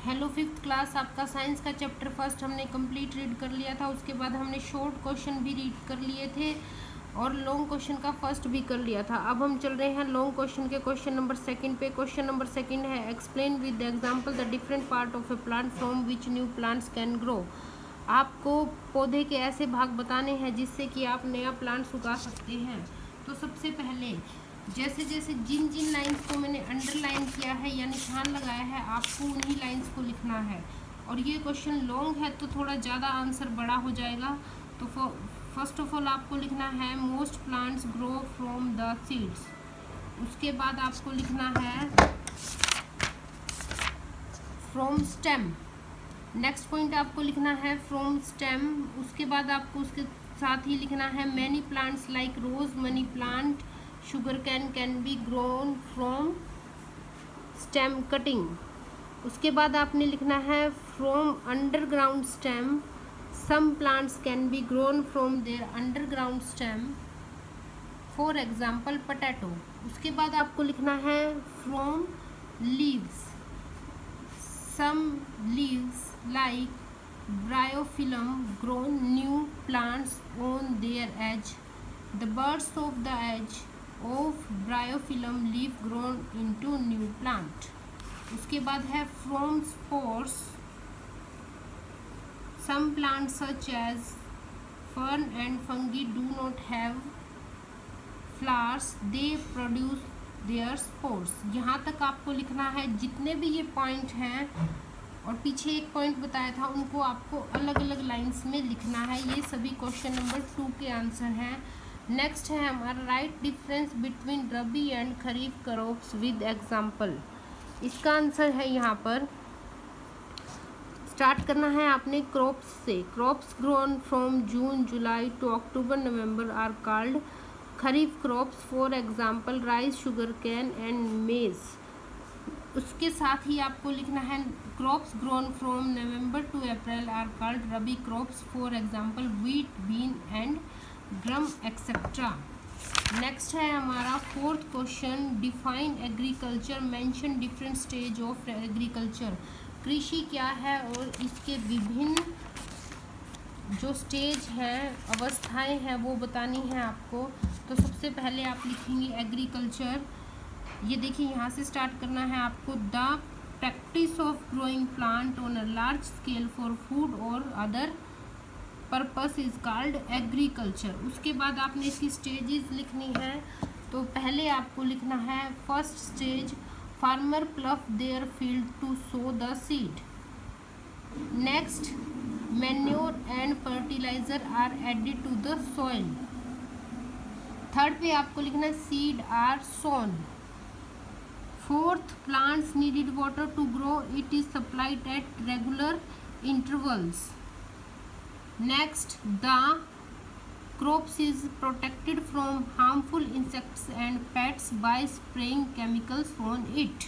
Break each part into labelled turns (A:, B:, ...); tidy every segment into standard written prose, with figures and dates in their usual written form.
A: Hello fifth class, आपका science का chapter first हमने कंप्लीट रीड कर लिया था। उसके बाद हमने शॉर्ट क्वेश्चन भी रीड कर लिए थे और लॉन्ग क्वेश्चन का फर्स्ट भी कर लिया था। अब हम चल रहे हैं लॉन्ग क्वेश्चन के क्वेश्चन नंबर सेकंड पे। क्वेश्चन नंबर सेकंड है, explain with example the different part of A plant from which new plants can grow. आपको पौधे के ऐसे भाग बताने हैं जिससे कि आप नया प्लांट उगा सकते हैं। तो सबसे पहले जैसे जैसे जिन जिन लाइंस को मैंने अंडरलाइन किया है या निशान लगाया है, आपको उन्हीं लाइंस को लिखना है। और ये क्वेश्चन लॉन्ग है तो थोड़ा ज़्यादा आंसर बड़ा हो जाएगा। तो फर्स्ट ऑफ ऑल आपको लिखना है most plants grow from the seeds. उसके बाद आपको लिखना है फ्रॉम स्टेम। नेक्स्ट पॉइंट आपको लिखना है फ्रॉम स्टेम। उसके बाद आपको उसके साथ ही लिखना है many plants like rose money plant sugar can be grown from stem cutting। उसके बाद आपने लिखना है from underground stem some plants can be grown from their underground stem, for example potato। उसके बाद आपको लिखना है from leaves some leaves like bryophyllum grown new plants on their edge, the buds of the edge of bryophyllum leaf grown into new plant। उसके बाद है from spores some plants such as fern and fungi do not have flowers, they produce their spores। यहाँ तक आपको लिखना है। जितने भी ये पॉइंट हैं और पीछे एक पॉइंट बताया था उनको आपको अलग अलग लाइंस में लिखना है। ये सभी क्वेश्चन नंबर 2 के आंसर हैं। नेक्स्ट है हमारा write difference between rabi and kharif crops with example. इसका आंसर है यहाँ पर स्टार्ट करना है आपने क्रॉप्स से। Crops grown from June July to October November are called kharif crops, for example rice sugarcane and maize. उसके साथ ही आपको लिखना है crops grown from November to April are called rabi crops, for example wheat bean and gram etcetera. Next है हमारा fourth question, define agriculture, mention different stage of agriculture. कृषि क्या है और इसके विभिन्न जो स्टेज हैं, अवस्थाएं हैं, वो बतानी है आपको। तो सबसे पहले आप लिखेंगे एग्रीकल्चर। ये देखिए यहाँ से स्टार्ट करना है आपको। The practice of growing plant on a large scale for food और other purpose is called agriculture. उसके बाद आपने इसकी स्टेजेस लिखनी है। तो पहले आपको लिखना है first stage, farmer plough their field to sow the seed. Next, manure and fertiliser are added to the soil. Third पे आपको लिखना है seed are sown. Fourth, plants needed water to grow, it is supplied at regular intervals. Next, the crops is protected from harmful insects and pests by spraying chemicals on it।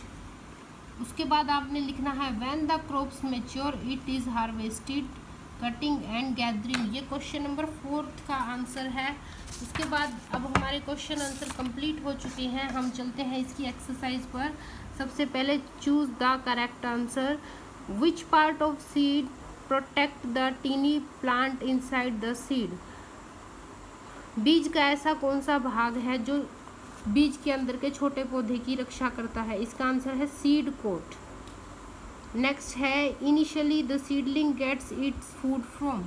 A: उसके बाद आपने लिखना है when the crops mature it is harvested, cutting and gathering। ये question number 4 का answer है। उसके बाद अब हमारे क्वेश्चन आंसर कंप्लीट हो चुके हैं। हम चलते हैं इसकी एक्सरसाइज पर। सबसे पहले choose the correct answer. Which part of seed protect the tiny plant inside the seed. बीज का ऐसा कौन सा भाग है जो बीज के अंदर के छोटे पौधे की रक्षा करता है? इसका आंसर है सीड कोट। नेक्स्ट है initially the seedling gets its food from.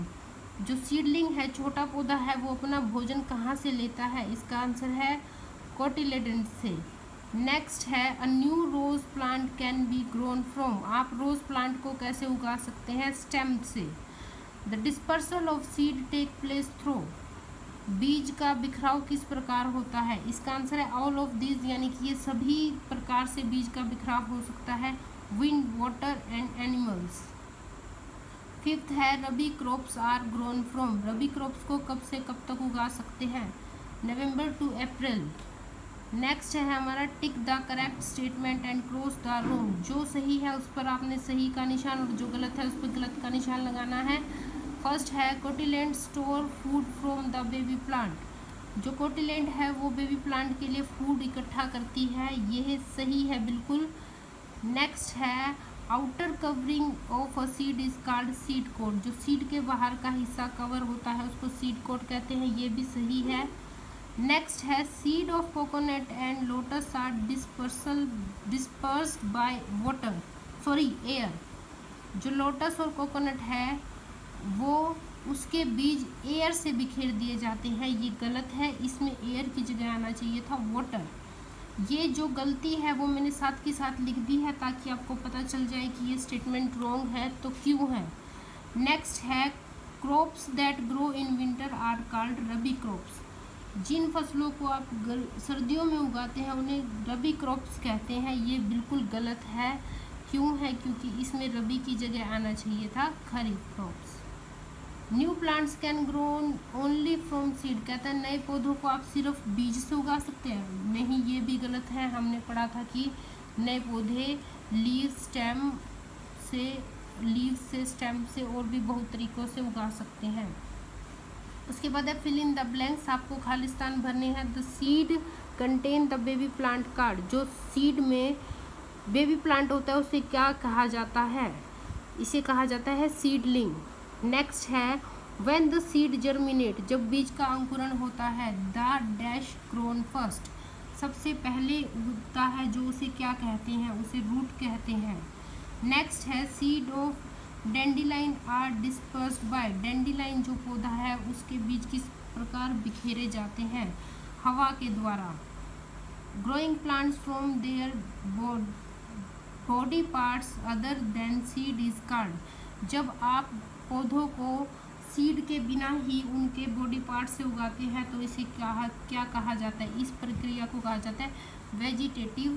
A: जो सीडलिंग है, छोटा पौधा है, वो अपना भोजन कहाँ से लेता है? इसका आंसर है कोटिलेडंट से। नेक्स्ट है a new rose plant can be grown from. आप रोज प्लांट को कैसे उगा सकते हैं? स्टेम से। The dispersal of seed take place through. बीज का बिखराव किस प्रकार होता है? इसका आंसर है ऑल ऑफ दीज, यानी कि ये सभी प्रकार से बीज का बिखराव हो सकता है। Wind, water and animals. Fifth है rabi crops are grown from. Rabi crops को कब से कब तक उगा सकते हैं? नवंबर टू अप्रैल। नेक्स्ट है हमारा tick the correct statement and cross the road. जो सही है उस पर आपने सही का निशान और जो गलत है उस पर गलत का निशान लगाना है। फर्स्ट है cotyledon store food from the baby plant. जो कोटिलेंट है वो बेबी प्लांट के लिए फूड इकट्ठा करती है, यह सही है बिल्कुल। नेक्स्ट है outer covering of a seed is called seed coat. जो सीड के बाहर का हिस्सा कवर होता है उसको सीड कोट कहते हैं, ये भी सही है। नेक्स्ट है seed of coconut and lotus are dispersed by water air. जो लोटस और कोकोनट है वो उसके बीज एयर से बिखेर दिए जाते हैं, ये गलत है, इसमें एयर की जगह आना चाहिए था वाटर। ये जो गलती है वो मैंने साथ के साथ लिख दी है ताकि आपको पता चल जाए कि ये स्टेटमेंट रॉन्ग है तो क्यों है। नेक्स्ट है crops that grow in winter are called rabi crops. जिन फसलों को आप सर्दियों में उगाते हैं उन्हें रबी क्रॉप्स कहते हैं, ये बिल्कुल गलत है। क्यों है? क्योंकि इसमें रबी की जगह आना चाहिए था kharif crops. New plants can grow only from seed, कहता है नए पौधों को आप सिर्फ बीज से उगा सकते हैं, नहीं, ये भी गलत है। हमने पढ़ा था कि नए पौधे लीव से स्टेम से और भी बहुत तरीक़ों से उगा सकते हैं। उसके बाद है फिल इन द ब्लैंक्स, आपको खालिस्तान भरने हैं। The seed contain the baby plant card. जो सीड में बेबी प्लांट होता है उसे क्या कहा जाता है? इसे कहा जाता है सीडलिंग। नेक्स्ट है व्हेन द सीड जर्मिनेट, जब बीज का अंकुरण होता है। द डैश ग्रोन फर्स्ट, सबसे पहले उगता है जो उसे क्या कहते हैं? उसे रूट कहते हैं। नेक्स्ट है seed of dandelion are dispersed by, dandelion जो पौधा है उसके बीज किस प्रकार बिखेरे जाते हैं? हवा के द्वारा। Growing plants from their body parts other than seed is called, जब आप पौधों को सीड के बिना ही उनके बॉडी पार्ट से उगाते हैं तो इसे क्या कहा जाता है? इस प्रक्रिया को कहा जाता है वेजिटेटिव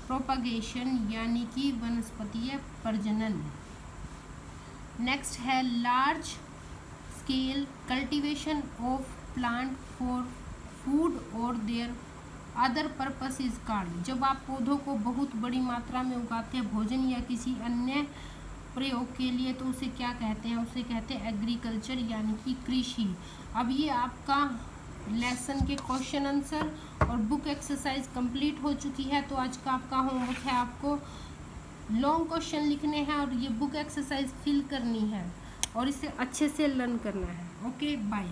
A: प्रोपगेशन, यानी कि वनस्पतीय प्रजनन। नेक्स्ट है large scale cultivation of plant for food और their other purpose is called, जब आप पौधों को बहुत बड़ी मात्रा में उगाते हैं भोजन या किसी अन्य प्रयोग के लिए तो उसे क्या कहते हैं? उसे कहते हैं एग्रीकल्चर, यानी कि कृषि। अब ये आपका लेसन के क्वेश्चन आंसर और बुक एक्सरसाइज कंप्लीट हो चुकी है। तो आज का आपका होमवर्क है आपको लॉन्ग क्वेश्चन लिखने हैं और ये बुक एक्सरसाइज फिल करनी है और इसे अच्छे से लर्न करना है। Okay, bye.